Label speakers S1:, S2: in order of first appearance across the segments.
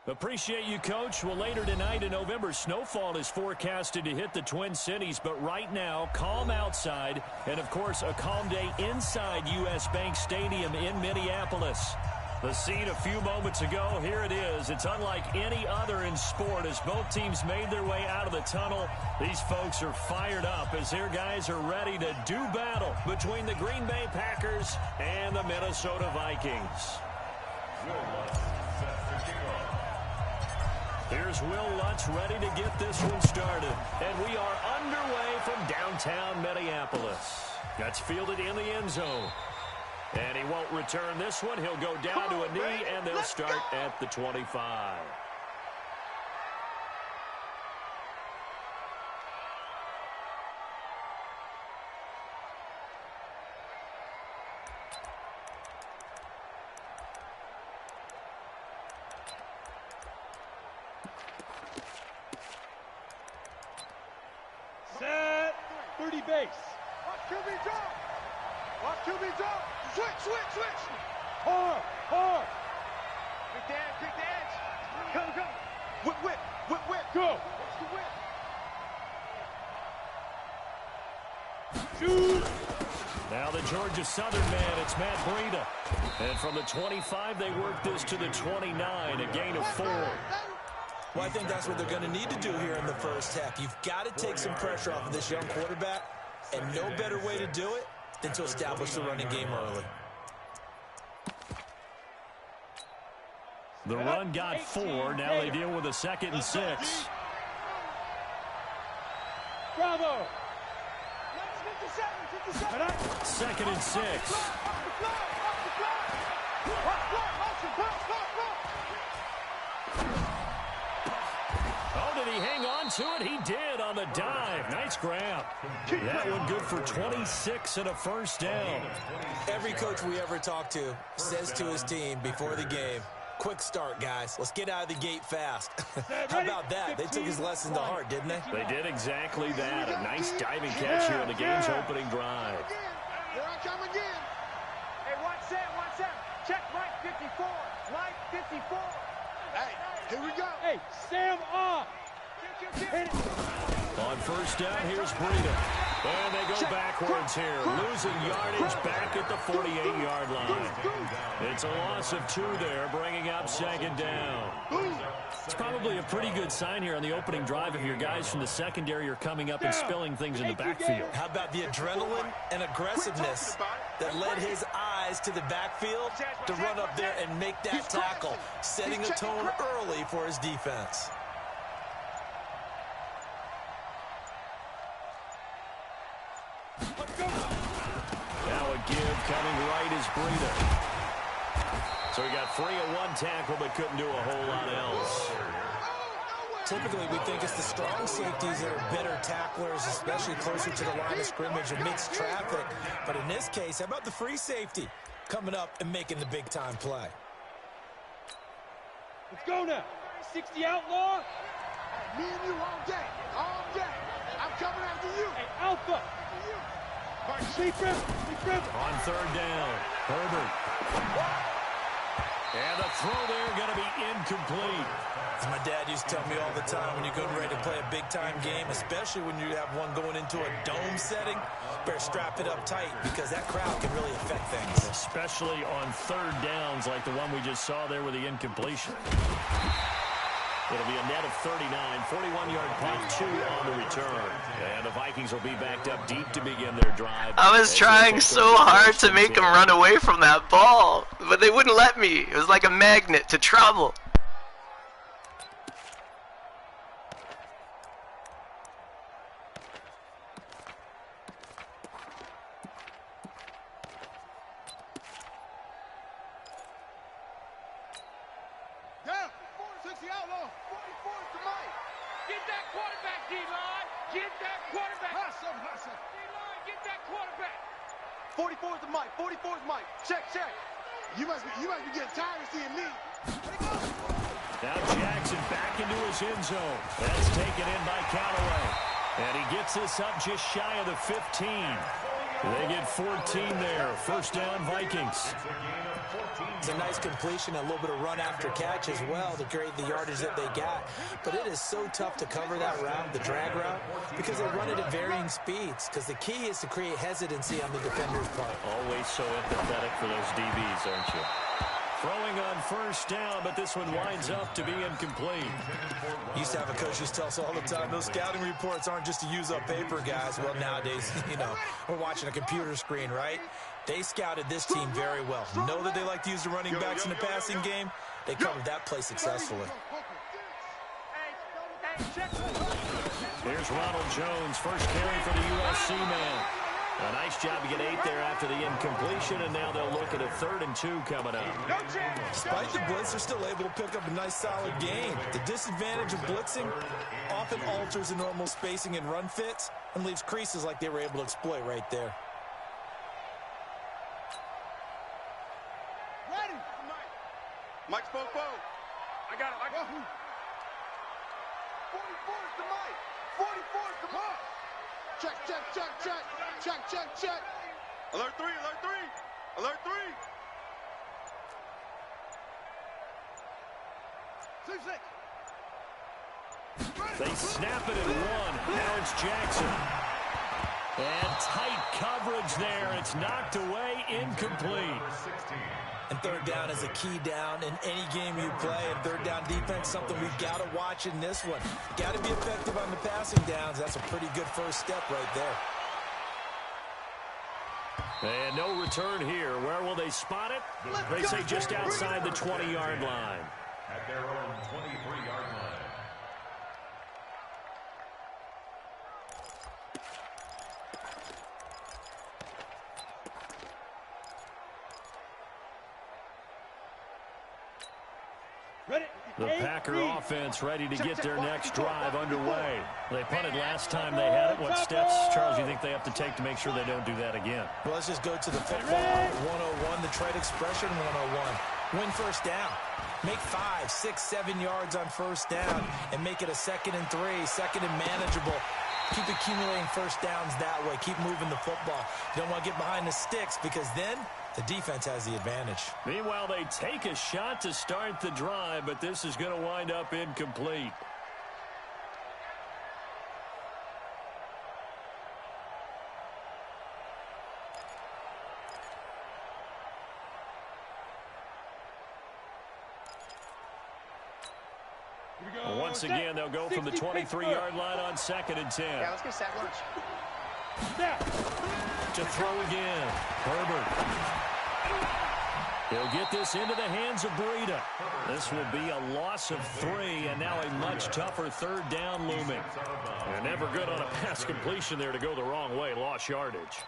S1: Appreciate you, Coach. Well, later tonight in November, snowfall is forecasted to hit the Twin Cities, but right now, calm outside, and of course, a calm day inside U.S. Bank Stadium in Minneapolis. The scene a few moments ago, here it is. It's unlike any other in sport as both teams made their way out of the tunnel. These folks are fired up as their guys are ready to do battle between the Green Bay Packers and the Minnesota Vikings. Here's Will Lutz ready to get this one started. And we are underway from downtown Minneapolis. That's fielded in the end zone. And he won't return this one. He'll go down to a knee, and they'll start at the 25.
S2: Set. 30 base. Watch QB drop. Watch QB drop. Switch. Hard. Quick the edge. Go. Whip. Go. Watch the whip. Shoot.
S1: Now the Georgia Southern man, it's Matt Breida. And from the 25, they work this to the 29, a gain of 4.
S3: Well, I think that's what they're going to need to do here in the first half. You've got to take some pressure off of this young quarterback, and no better way to do it than to establish the running game early.
S1: The run got 4. Now they deal with a 2nd and 6.
S2: Bravo.
S1: 2nd and 6. Oh, did he hang on to it? He did on the dive. Nice grab. That one good for 26 and a first down.
S3: Every coach we ever talk to says to his team before the game, quick start, guys. Let's get out of the gate fast. How about that? They took his lesson to heart, didn't they?
S1: They did exactly that. A nice diving catch here on the game's opening drive.
S2: Here I come again. Hey, one set. Check Mike 54. Mike 54. Hey, here we go. Hey, Sam off. Hit it.
S1: On first down, here's Breida. And they go backwards here. Losing yardage back at the 48-yard line. It's a loss of 2 there, bringing up 2nd down. It's probably a pretty good sign here on the opening drive if your guys from the secondary are coming up and spilling things in the backfield.
S3: How about the adrenaline and aggressiveness that led his eyes to the backfield to run up there and make that tackle, setting a tone early for his defense.
S1: Now a give coming right is Breida. So he got free of 1 tackle but couldn't do a whole lot else.
S3: Typically, we think it's the strong safeties that are better tacklers, especially closer to the line of scrimmage amidst traffic. But in this case, how about the free safety coming up and making the big-time play?
S2: Let's go now. 60 outlaw. Hey, me and you all day. I'm coming after you. Hey, Alpha. Sleep rip.
S1: On 3rd down, Herbert. And the throw there going to be incomplete.
S3: As my dad used to tell me all the time, when you're getting ready to play a big-time game, especially when you have one going into a dome setting, better strap it up tight because that crowd can really affect things.
S1: Especially on 3rd downs like the one we just saw there with the incompletion. It'll be a net of 39, 41-yard punt, 2 on the return. And the Vikings will be backed up deep to begin their drive.
S4: I was trying so hard to make them run away from that ball, but they wouldn't let me. It was like a magnet to trouble.
S2: Get that quarterback, D-line. Get that quarterback. D-line, get that quarterback. 44 is the mic. 44 is the mic. Check. You must be getting tired of seeing me.
S1: Now Jackson back into his end zone. That's taken in by Callaway. And he gets this up just shy of the 15. They get 14 there. First down, Vikings.
S3: It's a nice completion, a little bit of run after catch as well to create the yardage that they got. But it is so tough to cover that route, the drag route, because they run it at varying speeds. Because the key is to create hesitancy on the defender's part.
S1: Always so empathetic for those DBs, aren't you? Throwing on first down, but this one winds up to be incomplete.
S3: Used to have a coach used to tell us all the time, those scouting reports aren't just to use up paper, guys. Well, nowadays, we're watching a computer screen, right? They scouted this team very well. Know that they like to use the running backs in the passing game. They covered that play successfully.
S1: Here's Ronald Jones, first carry for the USC man. A nice job to get 8 there after the incompletion, and now they'll look at a 3rd and 2 coming up.
S3: Despite the blitz, they're still able to pick up a nice solid gain. The disadvantage of blitzing often alters the normal spacing and run fits and leaves creases like they were able to exploit right there.
S2: Ready. Mike's fofo. I got him. 44 is the Mike. 44 is the Mike. Check. Alert 3. Alert 3. 6.
S1: They snap it at 1. Now it's Jackson. And tight coverage there. It's knocked away, incomplete.
S3: And 3rd down is a key down in any game you play. And 3rd down defense, something we've got to watch in this one. Got to be effective on the passing downs. That's a pretty good first step right there.
S1: And no return here. Where will they spot it? They say just outside the 20-yard line.
S5: At their own 23-yard line.
S1: The Packer offense ready to get their next drive underway. They punted last time they had it. What steps, Charles, you think they have to take to make sure they don't do that again?
S3: Well, let's just go to the football 101, the trade expression 101. Win first down. Make 5, 6, 7 yards on first down and make it a 2nd and 3, 2nd and manageable. Keep accumulating first downs that way. Keep moving the football. You don't want to get behind the sticks because then the defense has the advantage.
S1: Meanwhile, they take a shot to start the drive, but this is going to wind up incomplete. Once again, they'll go from the 23-yard line on 2nd and 10.
S2: Yeah, let's get sack lunch.
S1: To throw again. Herbert. He'll get this into the hands of Breida. This will be a loss of 3, and now a much tougher 3rd down looming. They're never good on a pass completion there to go the wrong way. Lost yardage.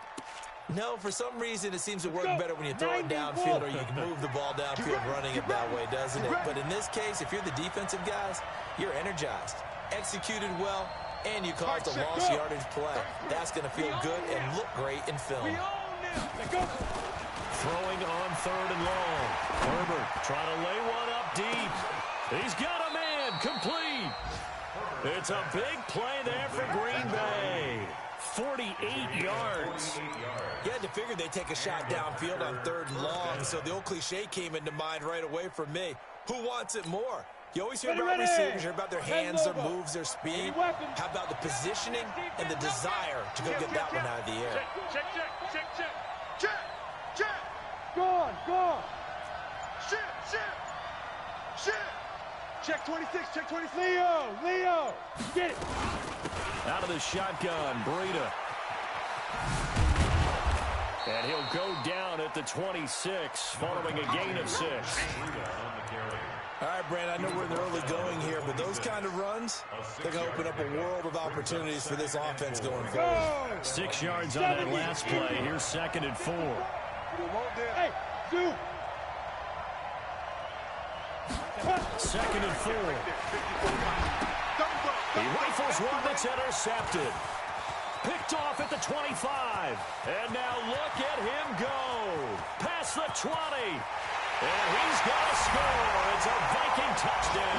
S3: No, for some reason it seems to work better when you throw it downfield or you can move the ball downfield running it that way, doesn't it? But in this case, if you're the defensive guys, you're energized, executed well, and you caused a lost yardage play. That's going to feel good and look great in film.
S1: Throwing on 3rd and long. Herbert trying to lay one up deep. He's got a man. Complete. It's a big play there for Green Bay. 48 yards.
S3: You had to figure they'd take a shot downfield on 3rd and long, so the old cliche came into mind right away for me. Who wants it more? You always hear about receivers, hear about their hands, their moves, their speed. How about the positioning and the desire to go get that one out of the air?
S2: Check. Gone. Shit. Check 26, check 26. Leo, get it.
S1: Out of the shotgun, Breida. And he'll go down at the 26, following a gain of 6.
S3: All right, Brand, I know we're in the early going here, but those kind of runs, they're going to open up a world of opportunities for this offense going forward.
S1: 6 yards on that last play. Here's 2nd and 4.
S2: Hey, 2.
S1: 2nd and 4. He rifles one that's intercepted. Picked off at the 25. And now look at him go. Past the 20. And he's got to score. It's a Viking touchdown.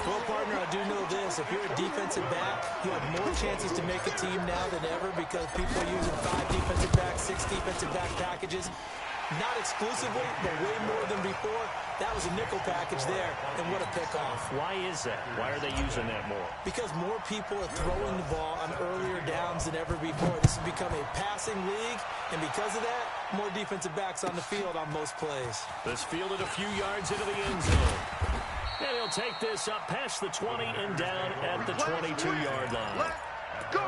S3: Well, Well, partner, I do know this. If you're a defensive back, you have more chances to make a team now than ever because people are using 5 defensive backs, 6 defensive back packages. Not exclusively, but way more than before. That was a nickel package there, and what a pickoff.
S1: Why is that? Why are they using that more?
S3: Because more people are throwing the ball on earlier downs than ever before. This has become a passing league, and because of that, more defensive backs on the field on most plays.
S1: This fielded a few yards into the end zone. And he'll take this up past the 20 and down at the 22-yard line.
S2: Let's go!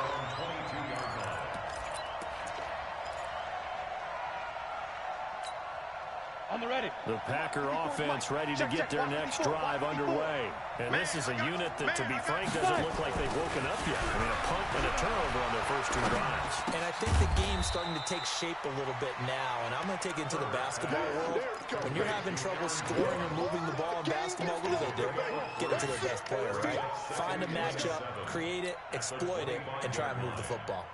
S2: On the ready.
S1: The Packer offense ready to get their next drive underway. And this is a unit that, to be frank, doesn't look like they've woken up yet. I mean, a punt and a turnover on their first 2 drives.
S3: And I think the game's starting to take shape a little bit now. And I'm going to take it into the basketball world. When you're having trouble scoring or moving the ball in basketball, what do? Get it to their best player, right? Find a matchup, create it, exploit it, and try and move the football.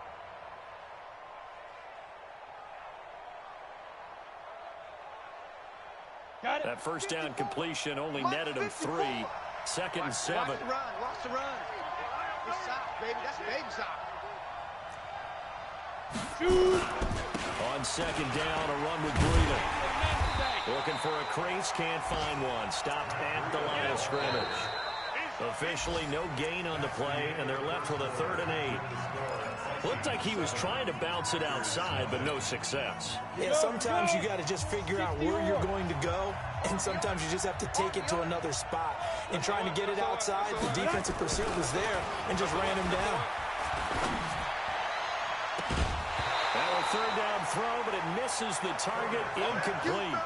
S1: That first down completion only netted him 3. 2nd and 7.
S2: Watch the run. Good sock, baby. That's baby sock.
S1: On 2nd down, a run with Breeden. Looking for a crease, can't find one. Stopped at the line of scrimmage. Officially no gain on the play, and they're left with a 3rd and 8. Looked like he was trying to bounce it outside, but no success.
S3: Yeah, sometimes you got to just figure out where you're going to go, and sometimes you just have to take it to another spot. In trying to get it outside, the defensive pursuit was there and just ran him down.
S1: Now a 3rd down throw, but it misses the target, incomplete.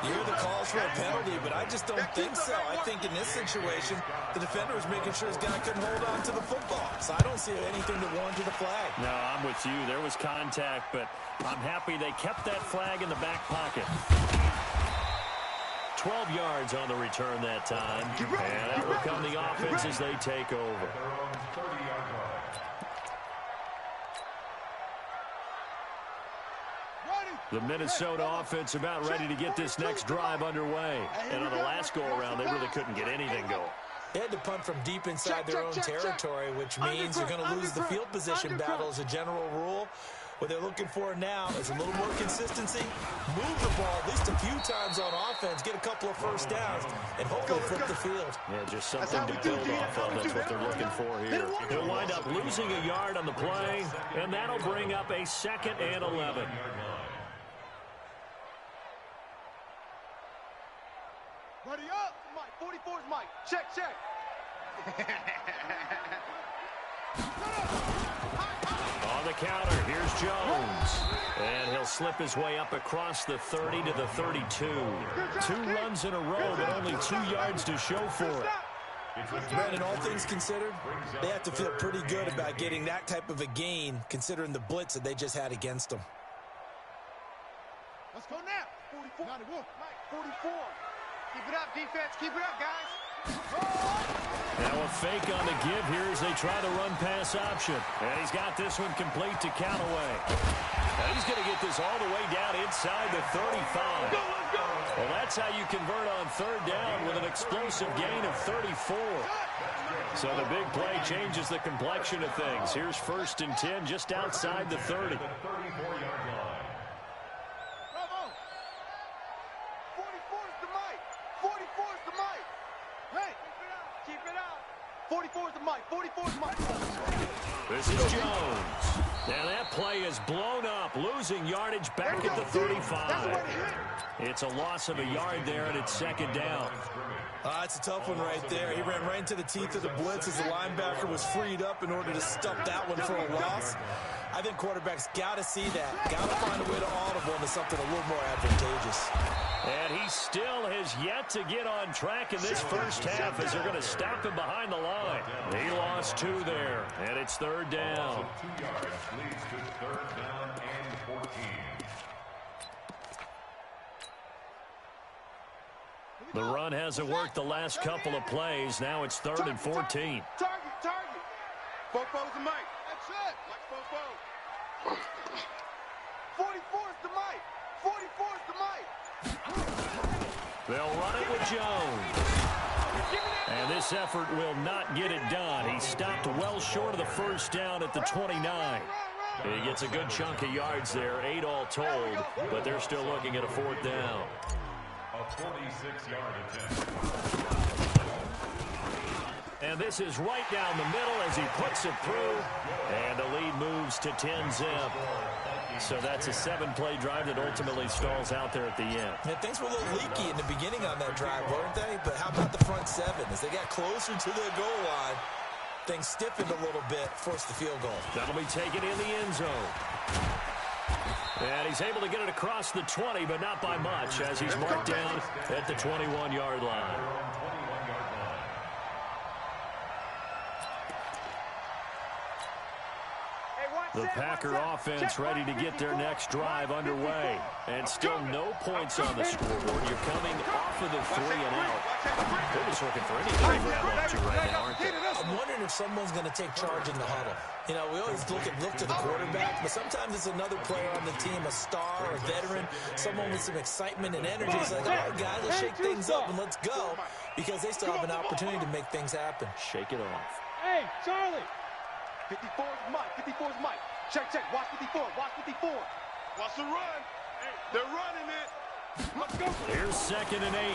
S3: You hear the calls for a penalty, but I just don't think so. I think in this situation, the defender was making sure his guy couldn't hold on to the football. So I don't see anything to warrant a flag.
S1: No, I'm with you. There was contact, but I'm happy they kept that flag in the back pocket. 12 yards on the return that time. And out will come the offense as they take over. The Minnesota offense about ready to get this next drive underway. And on the last go-around, they really couldn't get anything going.
S3: They had to punt from deep inside their own territory, which means you're going to lose the field position battle as a general rule. What they're looking for now is a little more consistency, move the ball at least a few times on offense, get a couple of first downs, and hopefully flip the field.
S1: Yeah, just something to build off of. That's what they're looking for here. He'll wind up losing a yard on the play, and that'll bring up a 2nd and 11.
S2: Ready up, Mike. 44 is Mike. Check.
S1: On the counter, here's Jones. And he'll slip his way up across the 30 to the 32. 2 runs in a row, but only 2 yards to show for it.
S3: Brandon, all things considered, they have to feel pretty good about getting that type of a gain, considering the blitz that they just had against them.
S2: Let's go now. 44. Mike, 44. Keep it up, defense. Keep it up, guys.
S1: Now a fake on the give here as they try the run-pass option. And he's got this one complete to Callaway. And he's going to get this all the way down inside the 35. Well, that's how you convert on 3rd down with an explosive gain of 34. So the big play changes the complexion of things. Here's 1st and 10 just outside the 30. This is Jones. Now that play is blown up, losing yardage back at the 35. It's a loss of a yard there, and it's 2nd down.
S3: It's a tough one right there. He ran right into the teeth of the blitz as the linebacker was freed up in order to stop that one for a loss. I think quarterbacks got to see that. Got to find a way to audible into something a little more advantageous.
S1: And he still has yet to get on track in this first half as they're going to stop him behind the line. He lost 2 there, and it's 3rd down.
S5: 2 yards leads to 3rd down and 14.
S1: The run hasn't worked the last couple of plays. Now it's 3rd and 14.
S2: Target. Fofo's the Mike. That's it. Mike Fofo. 44 is the Mike. 44 is the Mike.
S1: They'll run it with Jones. And this effort will not get it done. He stopped well short of the first down at the 29. He gets a good chunk of yards there, 8 all told, but they're still looking at a 4th down.
S5: A 46-yard attempt.
S1: And this is right down the middle as he puts it through, and the lead moves to 10-zip. So that's a 7-play drive that ultimately stalls out there at the end.
S3: Yeah, things were a little leaky in the beginning on that drive, weren't they? But how about the front 7? As they got closer to the goal line, things stiffened a little bit, forced the field goal.
S1: That'll be taken in the end zone. And he's able to get it across the 20, but not by much, as he's marked down at the 21-yard line. The Packer offense ready to get their next drive underway. And still no points on the scoreboard. You're coming off of the 3 and out. They're just looking for anything to grab onto right now, aren't they?
S3: I'm wondering if someone's going to take charge in the huddle. You know, we always look to the quarterback, but sometimes it's another player on the team, a star, a veteran, someone with some excitement and energy. It's like, all right, guys, let's shake things up and let's go, because they still have an opportunity to make things happen.
S1: Shake it off.
S2: Hey, Charlie. 54 is Mike. 54 is Mike. Check. Watch 54. Watch 54. Watch the run. Hey, they're running it. Let's go.
S1: Here's 2nd and 8.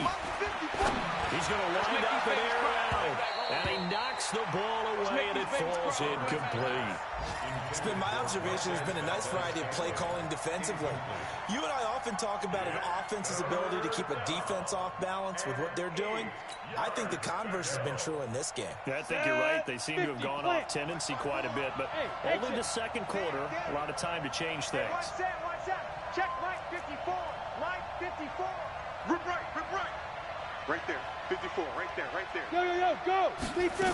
S1: He's going to wind up and air out. And he knocks the ball away, and it falls incomplete.
S3: It's been my observation. There's been a nice variety of play calling defensively. You and I often talk about an offense's ability to keep a defense off balance with what they're doing. I think the converse has been true in this game.
S1: Yeah, I think you're right. They seem to have gone off tendency quite a bit, but only the second quarter, a lot of time to change things.
S2: Watch that. Check Mike 54. Mike 54. Rip right. Right there. 54. Right there. Yo. Go. Deep rip.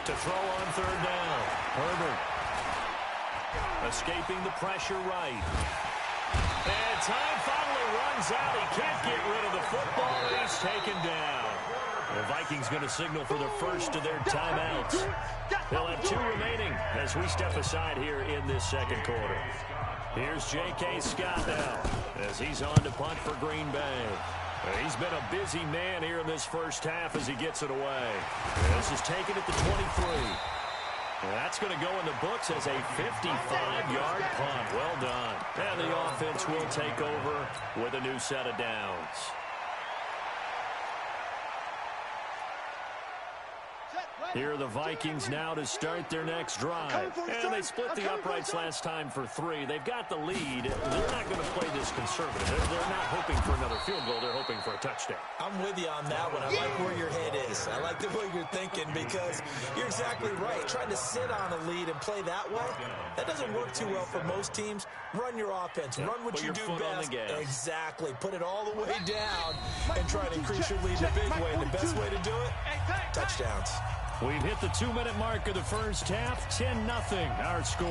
S1: To throw on 3rd down. Herbert. Escaping the pressure right. And time finally runs out. He can't get rid of the football, and he's taken down. The Vikings going to signal for the first of their timeouts. They'll have 2 remaining as we step aside here in this second quarter. Here's J.K. Scott now as he's on to punt for Green Bay. He's been a busy man here in this first half as he gets it away. This is taken at the 23. That's going to go in the books as a 55-yard punt. Well done. And the offense will take over with a new set of downs. Here are the Vikings now to start their next drive. And they split the uprights last time for 3. They've got the lead. They're not going to play this conservative. They're not hoping for another field goal. They're hoping for a touchdown.
S3: I'm with you on that one. I like where your head is. I like the way you're thinking, because you're exactly right. Trying to sit on a lead and play that way, that doesn't work too well for most teams. Run your offense. Run what you do best. Exactly. Put it all the way down and try to increase your lead in a big way. And the best way to do it, touchdowns.
S1: We've hit the 2-minute mark of the first half. 10-0 our score.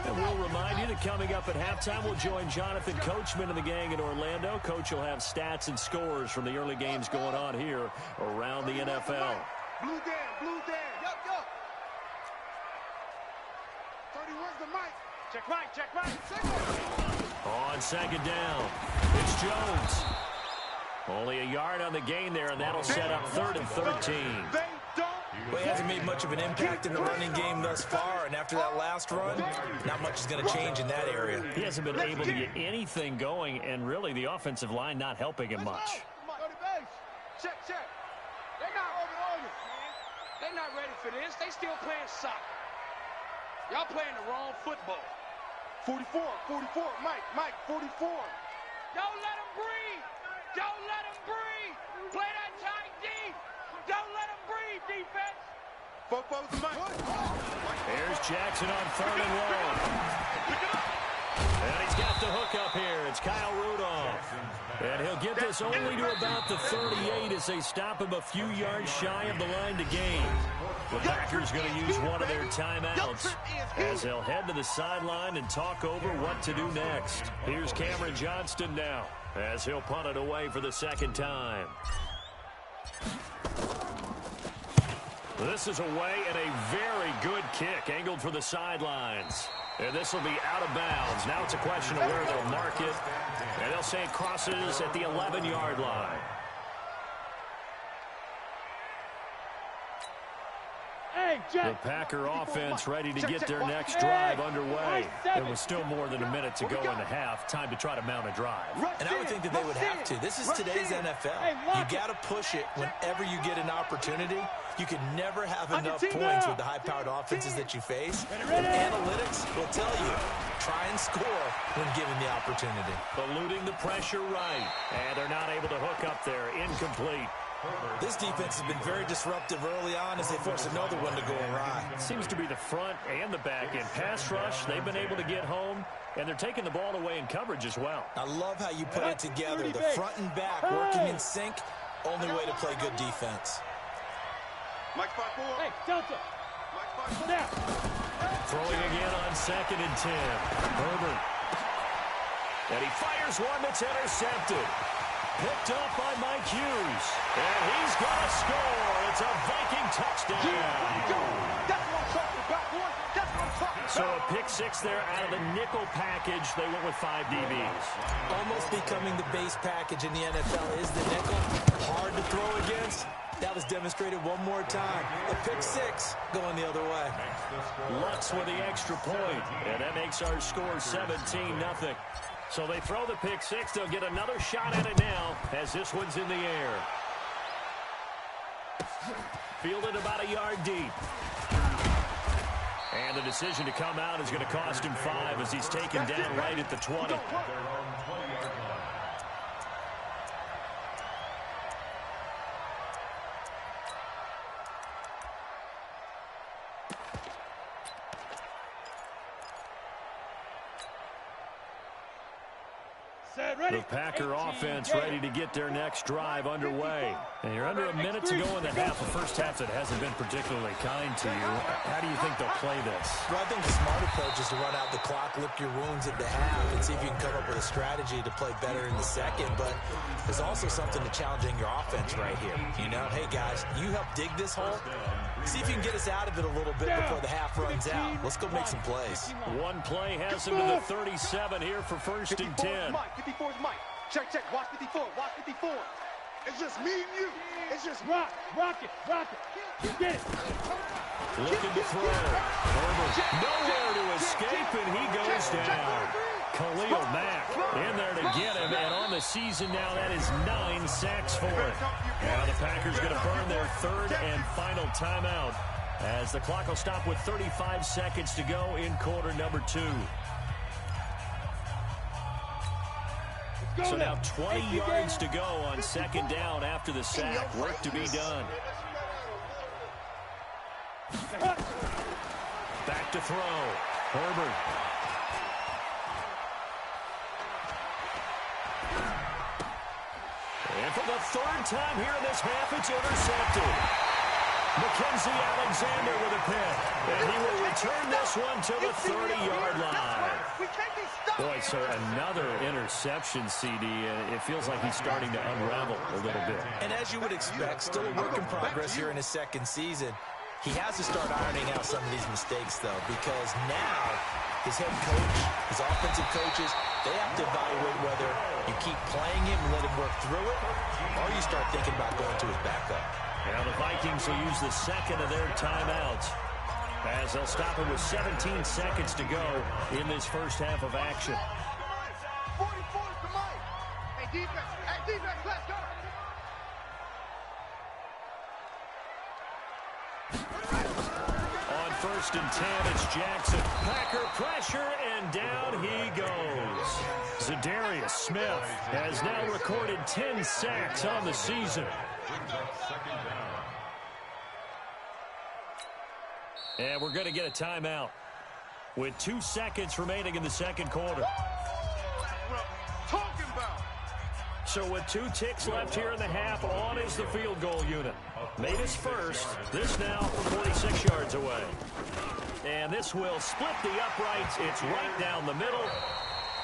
S1: And we'll remind you that coming up at halftime, we'll join Jonathan Coachman and the gang in Orlando. Coach will have stats and scores from the early games going on here around the NFL.
S2: Blue down. Yo. 31's the mic. Check right.
S1: On 2nd down, it's Jones. Only a yard on the gain there, and that'll set up 3rd and 13.
S3: Well, he hasn't made much of an impact in the running game thus far, and after that last run, not much is going to change in that area.
S1: He hasn't been able to get anything going, and really the offensive line not helping him much.
S2: Check. They're not ready for this. They still playing soccer. Y'all playing the wrong football. 44, Mike, 44. Don't let him breathe. Play that tight deep. Don't let him breathe, defense. Football's the Mike.
S1: There's Jackson on 3rd and long. And he's got the hook up here. It's Kyle Rudolph. And he'll get this only to about the 38 as they stop him a few yards shy of the line to gain. The Packers going to use one of their timeouts as they'll head to the sideline and talk over what to do next. Here's Cameron Johnston now as he'll punt it away for the 2nd time. This is away and a very good kick angled for the sidelines. And this will be out of bounds. Now it's a question of where they'll mark it. And they'll say it crosses at the 11-yard line. The Packer offense ready to get their next drive underway. There was still more than a minute to go in the half. Time to try to mount a drive.
S3: And I would think that they would have to. This is today's NFL. You got to push it whenever you get an opportunity. You can never have enough points with the high-powered offenses that you face. And analytics will tell you, try and score when given the opportunity.
S1: Eluding the pressure right. And they're not able to hook up there. Incomplete.
S3: This defense has been very disruptive early on as they force another one to go awry.
S1: Seems to be the front and the back end. Pass rush, they've been able to get home, and they're taking the ball away in coverage as well.
S3: I love how you put it together. The front and back working in sync. Only way to play good defense.
S2: Mike 5-4. Hey, Delta. Mike 5-4. Now.
S1: Throwing again on 2nd and 10. Herbert. And he fires one that's intercepted. Picked up by Mike Hughes. And he's going to score. It's a Viking touchdown.
S2: That's what I'm talking about, boy. That's what I'm talking about.
S1: So a pick six there out of the nickel package. They went with 5 DBs.
S3: Almost becoming the base package in the NFL is the nickel. Hard to throw against. That was demonstrated one more time. A pick six going the other way.
S1: Lutz with the extra point. And that makes our score 17-0. So they throw the pick six. They'll get another shot at it now as this one's in the air. Fielded about a yard deep. And the decision to come out is going to cost him 5 as he's taken down right at the 20. The Packer offense ready to get their next drive underway. And you're under a minute to go in the half. The first half that hasn't been particularly kind to you. How do you think they'll play this?
S3: Well, I think the smart approach is to run out the clock, lick your wounds at the half, and see if you can come up with a strategy to play better in the second. But there's also something to challenging your offense right here. You know, hey, guys, you help dig this hole. See if you can get us out of it a little bit before the half runs out. Let's go make some plays.
S1: One play has him to the 37 here for 1st and 10.
S2: 54 is Mike. Check, check. Watch 54. Watch 54. It's just me and you. It's just rock it. You get it.
S1: Looking to throw. Herbert nowhere to escape, and he goes down. Khalil Mack in there to get him, and on the season now, that is 9 sacks for him. Now the Packers going to burn their 3rd and final timeout as the clock will stop with 35 seconds to go in quarter number 2. So now 20 yards to go on 2nd down after the sack. Work to be done. Back to throw. Herbert. And for the 3rd time here in this half, it's intercepted. Mackenzie Alexander with a pick. And he will return this one to the 30-yard line. Boy, so another interception, CD, and it feels like he's starting to unravel a little bit.
S3: And as you would expect, still a work in progress here in his 2nd season. He has to start ironing out some of these mistakes, though, because now his head coach, his offensive coaches, they have to evaluate whether you keep playing him and let him work through it, or you start thinking about going to his backup.
S1: Now the Vikings will use the 2nd of their timeouts as they'll stop it with 17 seconds to go in this first half of action.
S2: 44 to Mike. Hey, defense, let's go.
S1: On 1st and 10, it's Jackson. Packer pressure, and down he goes. Zadarius Smith has now recorded 10 sacks on the season. And we're going to get a timeout with 2 seconds remaining in the 2nd quarter. So with 2 ticks left here in the half, on is the field goal unit. Made his first. This now from 46 yards away. And this will split the uprights. It's right down the middle.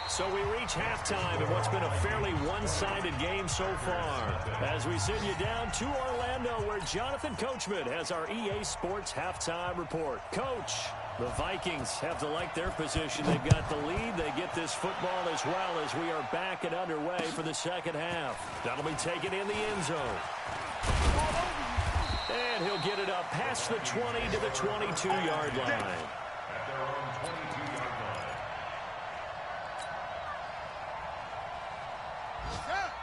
S1: So we reach halftime in what's been a fairly one-sided game so far. As we send you down to Orlando, where Jonathan Coachman has our EA Sports Halftime Report. Coach, The Vikings have to like their position. They've got the lead. They get this football as well as we are back and underway for the second half. That'll be taken in the end zone. And he'll get it up past the 20 to the 22-yard line.
S5: At their own 22-yard line.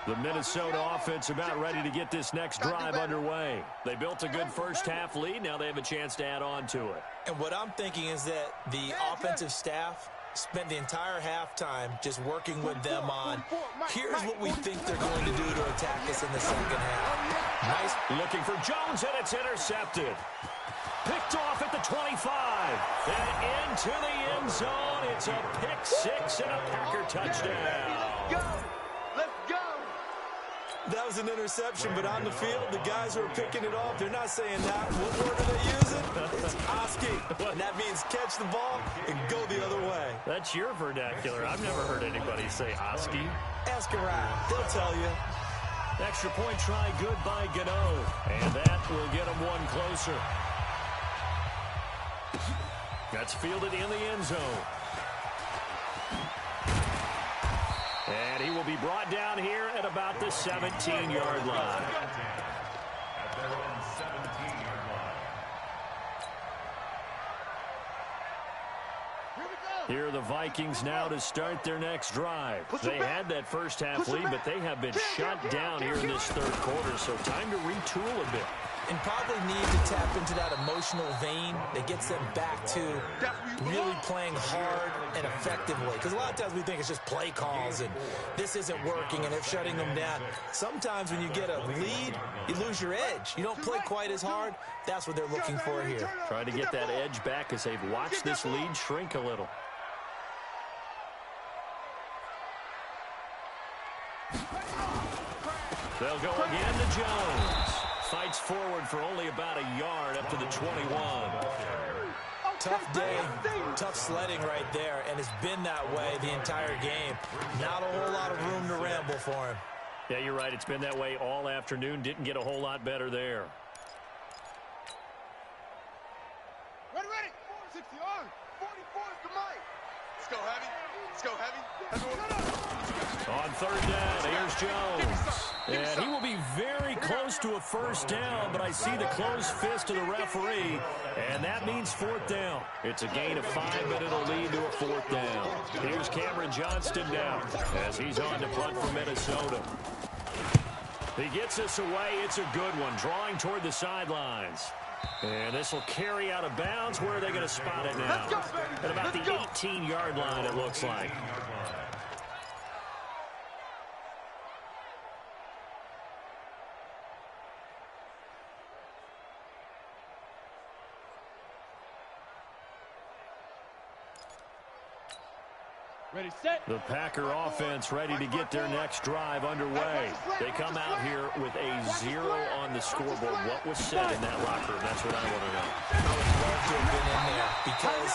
S1: The Minnesota offense about ready to get this next drive underway. They built a good first-half lead. Now they have a chance to add on to it.
S3: And what I'm thinking is that the offensive staff spent the entire halftime just working with them on, here's what we think they're going to do to attack us in the second half.
S1: Nice. Looking for Jones, and it's intercepted. Picked off at the 25. And into the end zone. It's a pick six and a Packer touchdown.
S2: Go! Let's go!
S3: That was an interception, but on the field, the guys who are picking it off, they're not saying that. What word are they using? It's Oski. And that means catch the ball and go the other way.
S1: That's your vernacular. I've never heard anybody say Oski.
S3: Ask around. They'll tell you.
S1: Extra point try good by Gano. And that will get him one closer. That's fielded in the end zone. And he will be brought down here at about the 17-yard line.
S5: At their own 17-yard line.
S1: Here are the Vikings now to start their next drive. They had that first half lead, but they have been shut down here in this third quarter, so time to retool a bit.
S3: And probably need to tap into that emotional vein that gets them back to really playing hard and effectively. Because a lot of times we think it's just play calls and this isn't working and they're shutting them down. Sometimes when you get a lead, you lose your edge. You don't play quite as hard. That's what they're looking for here.
S1: Try to get that edge back as they've watched this lead shrink a little. They'll go again to Jones. Fights forward for only about a yard up to the 21.
S3: Tough day, tough sledding right there, and it's been that way the entire game. Not a whole lot of room to ramble for him.
S1: Yeah, you're right. It's been that way all afternoon. Didn't get a whole lot better there.
S2: Ready, ready. 60 yards. 44 is the mic. Let's go heavy. Let's go heavy.
S1: On third down, here's Jones. And he will be very close to a first down, but I see the closed fist of the referee, and that means fourth down. It's a gain of 5, but it'll lead to a fourth down. Here's Cameron Johnston down as he's on to punt for Minnesota. He gets this away. It's a good one, drawing toward the sidelines. And this will carry out of bounds. Where are they going to spot it now? At about the 18-yard line, it looks like.
S2: Ready, set.
S1: The Packer offense ready to get their next drive underway. They come out here with a 0 on the scoreboard. What was said in that locker room? That's what I want to know.
S3: I would love to have been in there because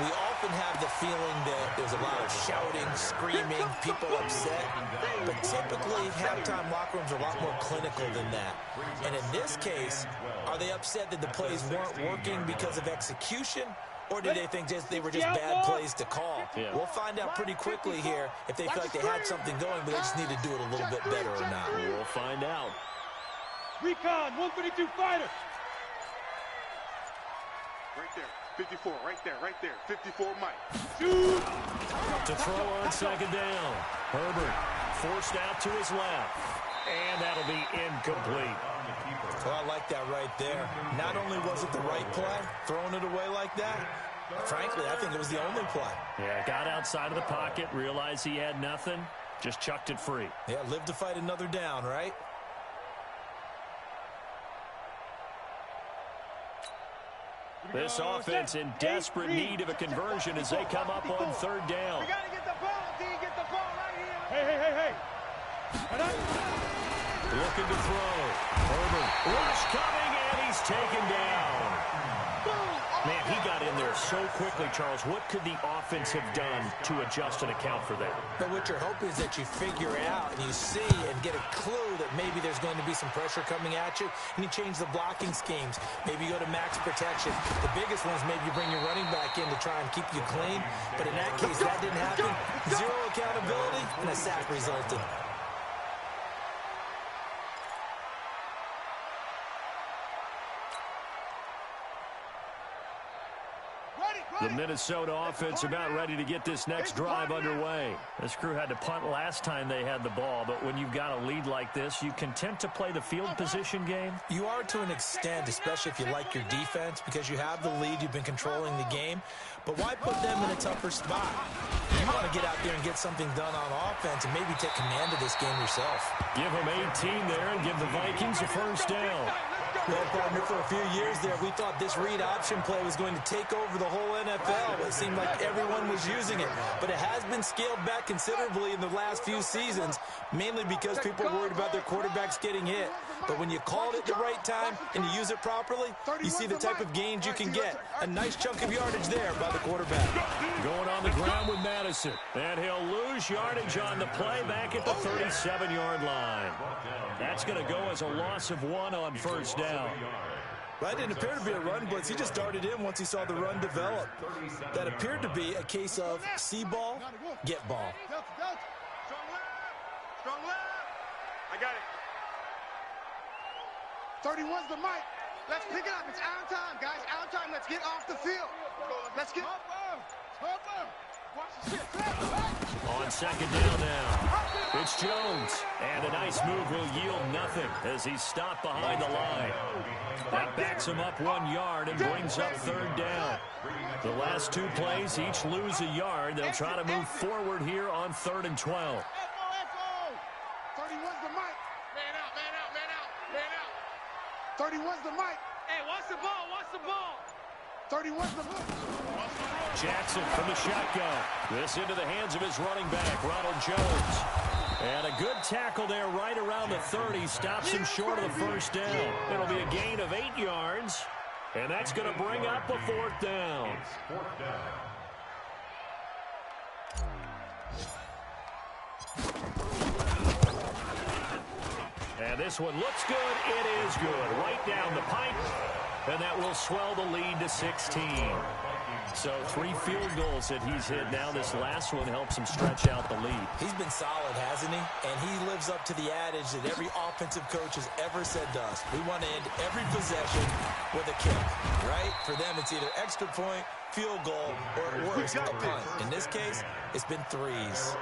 S3: we often have the feeling that there's a lot of shouting, screaming, people upset. But typically, halftime locker rooms are a lot more clinical than that. And in this case, are they upset that the plays weren't working because of execution? Or did they think they were just bad plays to call?
S1: Yeah.
S3: We'll find out pretty quickly here if they feel like they had something going, but they just need to do it a little bit better or not.
S1: We'll find out.
S2: Recon, 132 fighter. Right there, 54, right there, 54 Mike. Shoot!
S1: To throw on second down. Herbert forced out to his left. And that'll be incomplete.
S3: Well, I like that right there. Not only was it the right play, throwing it away like that, frankly, I think it was the only play.
S1: Yeah, got outside of the pocket, realized he had nothing, just chucked it free.
S3: Yeah, live to fight another down, right?
S1: This offense in desperate need of a conversion as they come up on third down.
S2: We gotta get the ball, D. Get the ball right here. Hey.
S1: Looking to throw. Herbert. Rush coming, and he's taken down.
S2: Boom!
S1: Man, he got in there so quickly, Charles. What could the offense have done to adjust and account for that?
S3: But what you're hoping is that you figure it out and you see and get a clue that maybe there's going to be some pressure coming at you, and you change the blocking schemes. Maybe you go to max protection. The biggest one is maybe you bring your running back in to try and keep you clean. But in that case, that didn't happen. Zero accountability, and a sack resulted.
S1: The Minnesota offense about ready to get this next drive underway. This crew had to punt last time they had the ball, but when you've got a lead like this, you content to play the field position game?
S3: You are to an extent, especially if you like your defense, because you have the lead, you've been controlling the game. But why put them in a tougher spot? You want to get out there and get something done on offense and maybe take command of this game yourself.
S1: Give them 18 there and give the Vikings a first down.
S3: Well, partner, for a few years there, we thought this read option play was going to take over the whole NFL. It seemed like everyone was using it, but it has been scaled back considerably in the last few seasons, mainly because people are worried about their quarterbacks getting hit. But when you call it at the right time and you use it properly, you see the type of gains you can get. A nice chunk of yardage there by the quarterback.
S1: Going on the ground with Madison, and he'll lose yardage on the play back at the 37-yard line. That's going to go as a loss of 1 on first down.
S3: Well, that didn't appear to be a run blitz. He just darted in once he saw the run develop. That appeared to be a case of see ball, get ball.
S2: Strong left. I got it. 31's the mic. Let's pick it up. It's out time, guys. Out time. Let's get off the field. Let's get up. Watch the shit.
S1: On second down now, it's Jones. And a nice move will yield nothing as he's stopped behind the line. That backs him up 1 yard and brings up third down. The last 2 plays each lose a yard. They'll try to move forward here on 3rd and 12.
S2: 31's the mic. Man out, man out, man out, man out. 31's the mic. Hey, watch the ball, watch the ball. 31's the mic.
S1: Jackson from the shotgun. This into the hands of his running back, Ronald Jones. And a good tackle there right around the 30. Stops him short of the first down. It'll be a gain of 8 yards. And that's going to bring up a 4th down. And this one looks good. It is good. Right down the pipe. And that will swell the lead to 16. So 3 field goals that he's hit now. This last one helps him stretch out the lead.
S3: He's been solid, hasn't he? And he lives up to the adage that every offensive coach has ever said to us. We want to end every possession with a kick, right? For them, it's either extra point, field goal, or at worst, a punt. In this case, it's been 3s.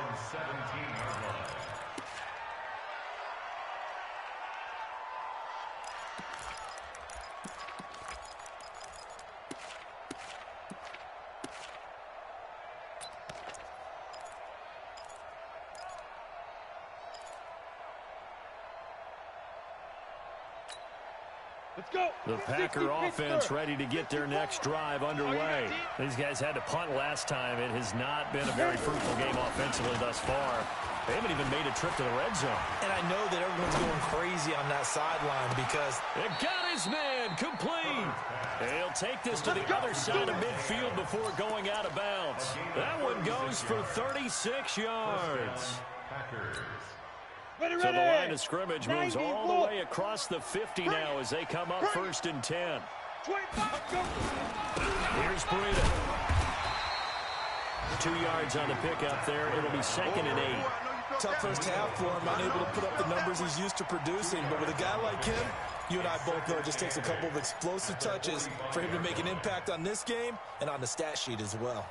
S1: The Packer offense ready to get their next drive underway. These guys had to punt last time. It has not been a very fruitful game offensively thus far. They haven't even made a trip to the red zone. And I know that everyone's going crazy on that sideline because it got his man complete. He'll take this to the other side of midfield before going out of bounds. That one goes for 36 yards. So the line of scrimmage moves all the way across the 50 now as they come up 1st and 10. Here's Breida. 2 yards on the pickup there. It'll be 2nd and 8.
S3: Tough first half for him, unable to put up the numbers he's used to producing. But with a guy like him, you and I both know it just takes a couple of explosive touches for him to make an impact on this game and on the stat sheet as well.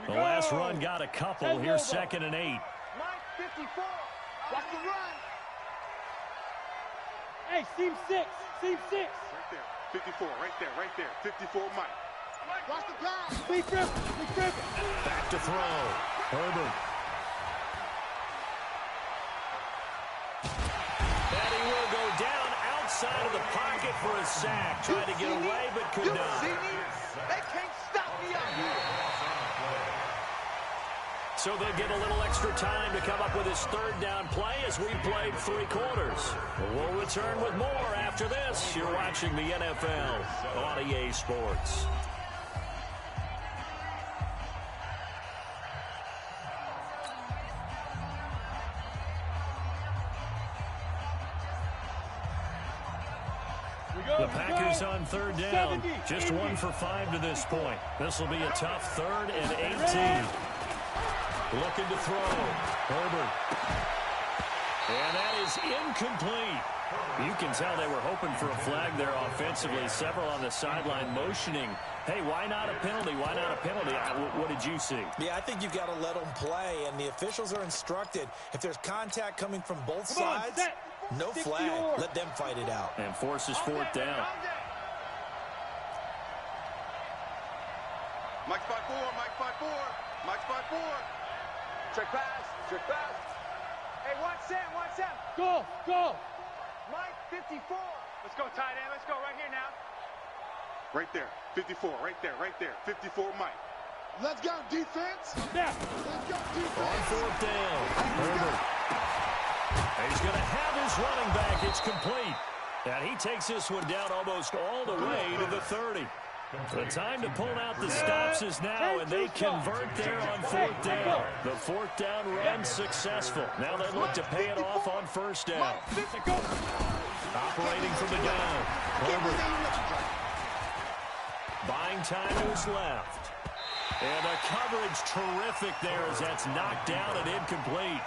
S1: The last run got a couple. Here's 2nd and 8.
S2: 54. Watch the run.
S6: Hey, seam 6. Seam 6.
S2: Right there. 54. Right there. Right there. 54 Mike. Watch the pass.
S6: Lee Griffin.
S1: Back to throw. Herbert. And he will go down outside of the pocket for a sack. Tried to get away, but could not.
S2: They can't stop me out here.
S1: So they'll get a little extra time to come up with his third down play as we've played 3 quarters. We'll return with more after this. You're watching the NFL on EA Sports. The Packers on third down. Just 1 for 5 to this point. This will be a tough 3rd and 18. Looking to throw. Herbert. And that is incomplete. You can tell they were hoping for a flag there offensively. Several on the sideline motioning. Hey, why not a penalty? Why not a penalty? What did you see?
S3: Yeah, I think you've got to let them play, and the officials are instructed. If there's contact coming from both sides, no flag. Let them fight it out.
S1: And forces 4th down.
S2: Mike's 5-4, Mike's 5-4, Mike's 5-4. Check pass, check pass. Hey, watch Sam.
S6: Go.
S2: Mike, 54. Let's go, tight end. Let's go right here now. Right there, 54, right there. 54, Mike. Let's go, defense.
S6: Yeah.
S2: Let's go, defense.
S1: On 4th down. Herbert. He's going to have his running back. It's complete. And he takes this one down almost all the way to the 30. The time to pull out the stops is now, and they convert there on 4th down. The 4th down run successful. Now they look to pay it off on 1st down. Operating from the gun. Herbert. Buying time who's left. And the coverage terrific there as that's knocked down and incomplete.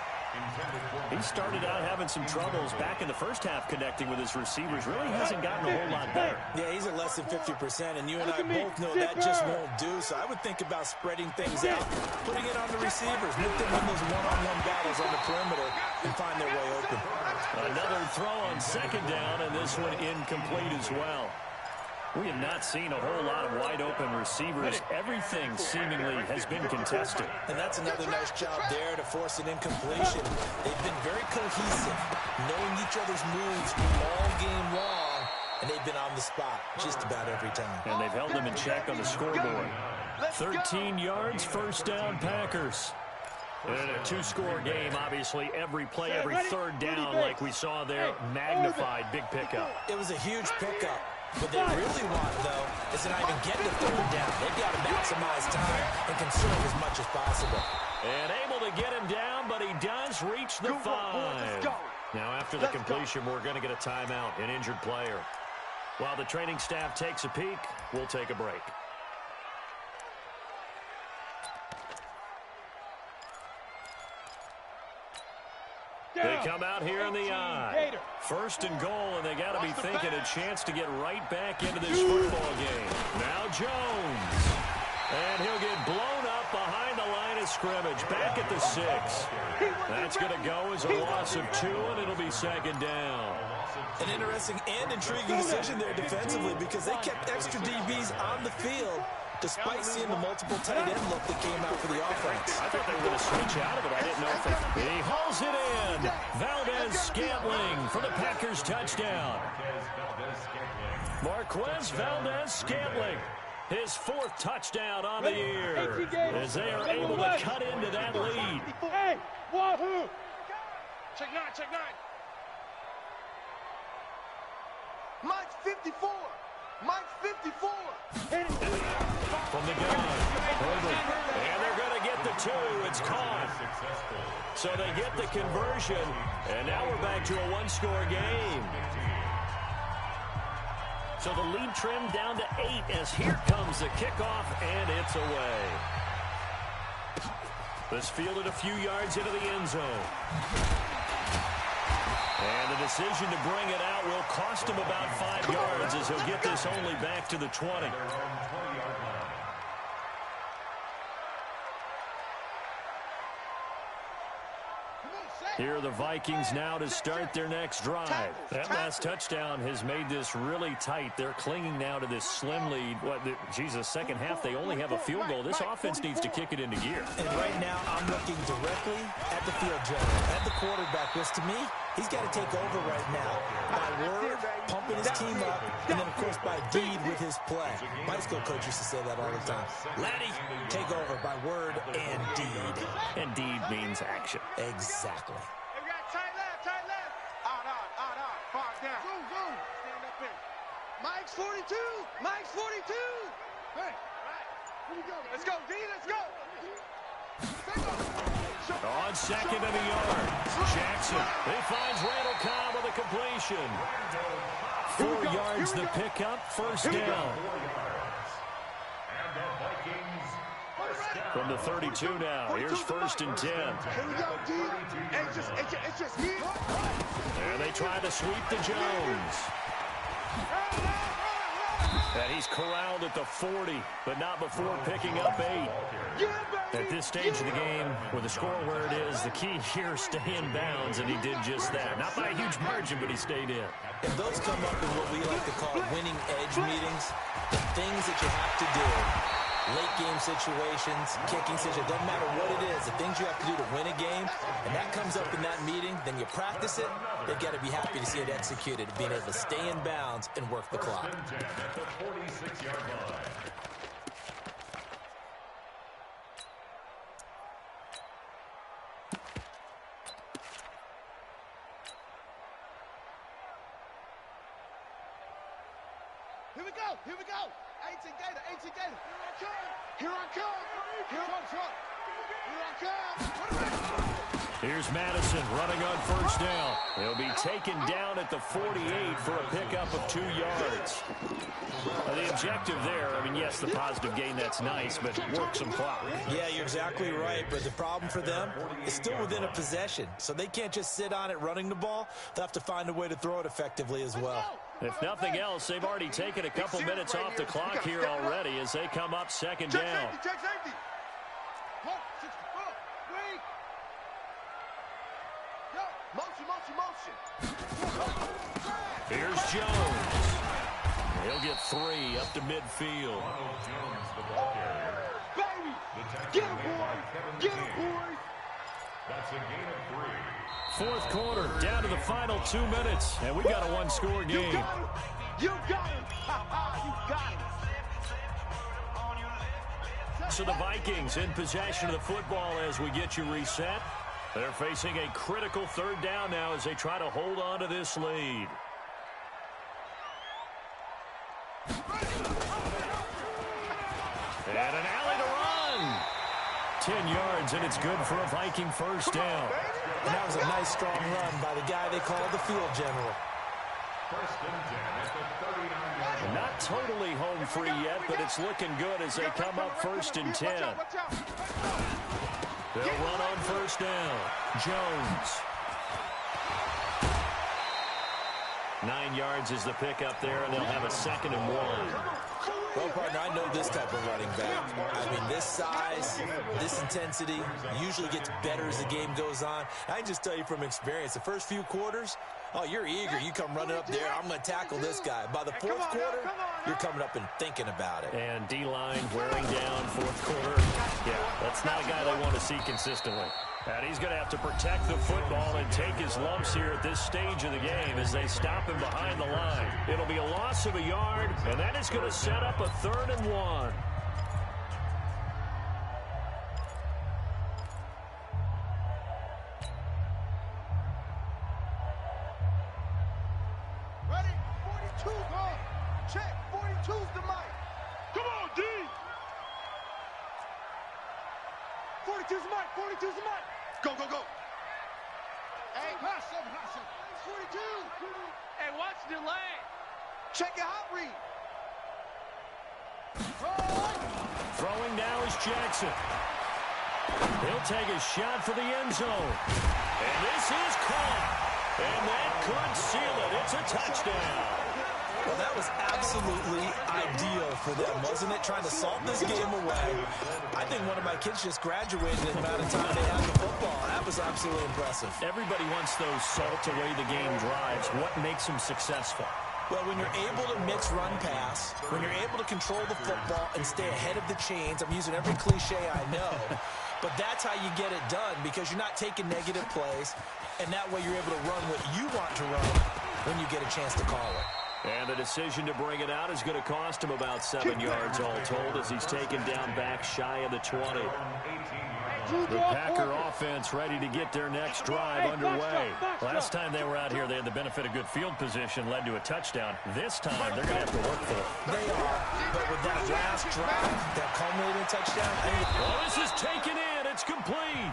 S1: He started out having some troubles back in the first half connecting with his receivers. Really hasn't gotten a whole lot better.
S3: Yeah, he's at less than 50%, and you and I both know that just won't do. So I would think about spreading things out, putting it on the receivers, let them win those one-on-one battles on the perimeter and find their way open.
S1: Another throw on 2nd down, and this one incomplete as well. We have not seen a whole lot of wide-open receivers. Everything seemingly has been contested.
S3: And that's another nice job there to force an incompletion. They've been very cohesive, knowing each other's moves all game long, and they've been on the spot just about every time.
S1: And they've held them in check on the scoreboard. 13 yards, 1st down, Packers. In a 2-score game, obviously, every play, every 3rd down, like we saw there, magnified, big pickup.
S3: It was a huge pickup. What they really want, though, is to not even get to 3rd down. They've got to maximize time and conserve as much as possible.
S1: And able to get him down, but he does reach the 5. Now, after the completion, we're going to get a timeout, an injured player. While the training staff takes a peek, we'll take a break. They come out here in the eye. 1st and goal, and they got to be thinking a chance to get right back into this football game. Now Jones. And he'll get blown up behind the line of scrimmage. Back at the 6. That's going to go as a loss of 2, and it'll be 2nd down.
S3: An interesting and intriguing decision there defensively because they kept extra DBs on the field despite seeing the multiple tight end look that came out for the offense.
S1: I thought they were going to switch out of it. I didn't know if they... He hauls it in. Valdes-Scantling for the Packers touchdown. Marquez Valdes-Scantling. His 4th touchdown on the year as they are able to cut into that lead.
S6: Hey, wahoo!
S2: Check 9. Mike's 54. Mike's 54.
S1: From the gun. And they're going to get the 2. It's caught. So they get the conversion. And now we're back to a 1-score game. So the lead trimmed down to 8 as here comes the kickoff, and it's away. This fielded a few yards into the end zone. And the decision to bring it out will cost him about 5 yards as he'll get this only back to the 20. Here are the Vikings now to start their next drive. That last touchdown has made this really tight. They're clinging now to this slim lead. Second half, they only have a field goal. This offense needs to kick it into gear.
S3: And right now, I'm looking directly at the field general, at the quarterback, which to me, he's got to take over right now. My word, pumping his team up, and then, of course, by deed with his play. My school coach used to say that all the time. Letty, take over by word and deed.
S1: And deed means action.
S3: Exactly.
S2: Hey, we got tight left, tight left. Out, far down. Zoom. Stand up in. Mike's 42. Mike's 42. Hey, right. Here we go. Let's go, D. Let's go.
S1: On second and a yard. Jackson. He finds Randall Cobb with a completion. 4 yards the pickup. First down. From the 32 now. Here's 1st and 10.
S2: Here we go, D. It's just me.
S1: And they try to sweep to Jones. And he's corralled at the 40, but not before picking up 8. At this stage of the game, with the score where it is, the key here, stay in bounds, and he did just that. Not by a huge margin, but he stayed in.
S3: And those come up in what we like to call winning edge meetings. The things that you have to do, late game situations, kicking situations, doesn't matter what it is, the things you have to do to win a game, and that comes up in that meeting, then you practice it, they've got to be happy to see it executed, being able to stay in bounds and work the clock.
S5: At the 46-yard line.
S2: Here we go. 18 Gator. Here I come.
S1: Here's Madison running on first down. He'll be taken down at the 48 for a pickup of 2 yards. The objective there, I mean, yes, the positive gain, that's nice, but work some clock.
S3: Yeah, you're exactly right, but the problem for them is still within a possession, so they can't just sit on it running the ball. They'll have to find a way to throw it effectively as well.
S1: If nothing else, they've already taken a couple minutes off the clock here already as they come up second down.
S2: Check safety. Motion.
S1: Here's Jones. He'll get 3 up to midfield.
S5: Jones, the ball carrier.
S2: Baby! Get him, boys!
S5: That's a gain of 3.
S1: Fourth quarter, down to the final 2 minutes, and we got a one-score game.
S2: You got him! You got him!
S1: So the Vikings in possession of the football as we get you reset. They're facing a critical 3rd down now as they try to hold on to this lead. And an alley to run. 10 yards, and it's good for a Viking first down.
S3: And that was a nice, strong run by the guy they call the field general.
S5: 1st and 10 at the 39-yard line.
S1: Not totally home free yet, but it's looking good as they come up 1st and 10. They'll run on first down. Jones. 9 yards is the pickup there, and they'll have a 2nd and 1.
S3: Well, partner, I know this type of running back. I mean, this size, this intensity usually gets better as the game goes on. I can just tell you from experience, the first few quarters, oh, you're eager. You come running up there, I'm going to tackle this guy. By the 4th quarter, you're coming up and thinking about it.
S1: And D-line wearing down 4th quarter. Yeah, that's not a guy they want to see consistently. And he's going to have to protect the football and take his lumps here at this stage of the game as they stop him behind the line. It'll be a loss of a yard, and that is going to set up a 3rd and 1.
S2: Ready? 42, go. Check. 42's the mic. Come on, D. 42's the mic. 42's the mic. Go. Hey, hustle. 42. Hey, watch the lane. Check your hot read.
S1: Throwing now is Jackson. He'll take a shot for the end zone. And this is caught. And that could seal it. It's a touchdown.
S3: Well, that was absolutely ideal for them, wasn't it? Trying to salt this game away. I think one of my kids just graduated in the amount of time they had the football. That was absolutely impressive.
S1: Everybody wants those salt away the game drives. What makes them successful?
S3: Well, when you're able to mix run pass, when you're able to control the football and stay ahead of the chains, I'm using every cliche I know, but that's how you get it done because you're not taking negative plays, and that way you're able to run what you want to run when you get a chance to call it.
S1: And the decision to bring it out is going to cost him about 7 yards all told as he's taken down back shy of the 20. The Packer offense ready to get their next drive underway. Last time they were out here, they had the benefit of good field position, led to a touchdown. This time, they're going to have to work for it.
S3: They are, but with that last drive, that culminating touchdown.
S1: Well, this is taken in. It's complete.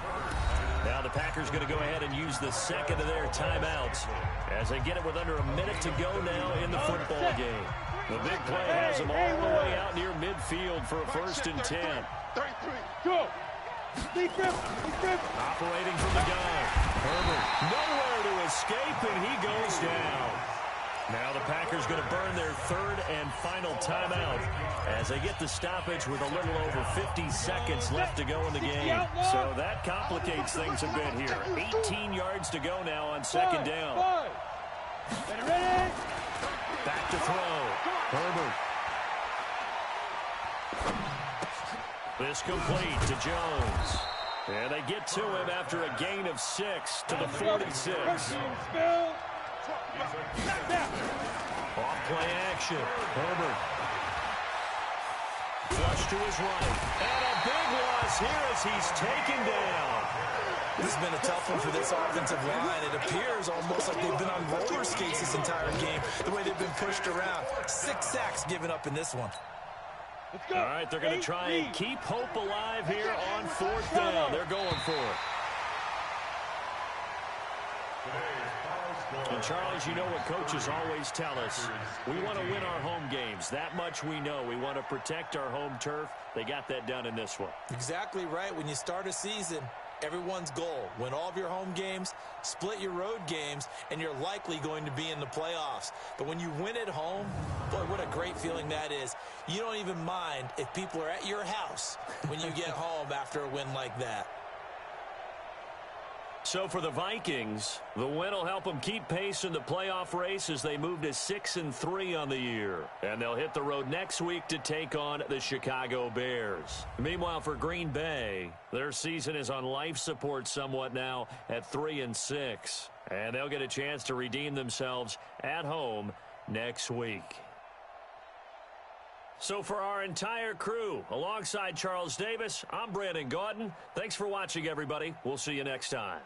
S1: Now the Packers going to go ahead and use the second of their timeouts as they get it with under a minute to go now in the football game. The big play has them all the way out near midfield for a 1st and 10.
S2: 33.
S6: Go.
S1: Operating from the gun. Herbert nowhere to escape, and he goes down. Now the Packers going to burn their 3rd and final timeout as they get the stoppage with a little over 50 seconds left to go in the game. So that complicates things a bit here. 18 yards to go now on 2nd down.
S6: Ready?
S1: Back to throw. Herbert. This complete to Jones. And they get to him after a gain of 6 to the 46. Off play action. Herbert. Flush to his right. And a big loss here as he's taken down.
S3: This has been a tough one for this offensive line. It appears almost like they've been on roller skates this entire game, the way they've been pushed around. 6 sacks given up in this one.
S1: All right, they're going to try and keep hope alive here on 4th down. They're going for it. And Charles, you know what coaches always tell us. We want to win our home games. That much we know. We want to protect our home turf. They got that done in this one.
S3: Exactly right. When you start a season, everyone's goal, win all of your home games, split your road games, and you're likely going to be in the playoffs. But when you win at home, boy, what a great feeling that is. You don't even mind if people are at your house when you get home after a win like that.
S1: So for the Vikings, the win will help them keep pace in the playoff race as they move to 6-3 on the year. And they'll hit the road next week to take on the Chicago Bears. Meanwhile, for Green Bay, their season is on life support somewhat now at 3-6. And they'll get a chance to redeem themselves at home next week. So for our entire crew, alongside Charles Davis, I'm Brandon Gaudin. Thanks for watching, everybody. We'll see you next time.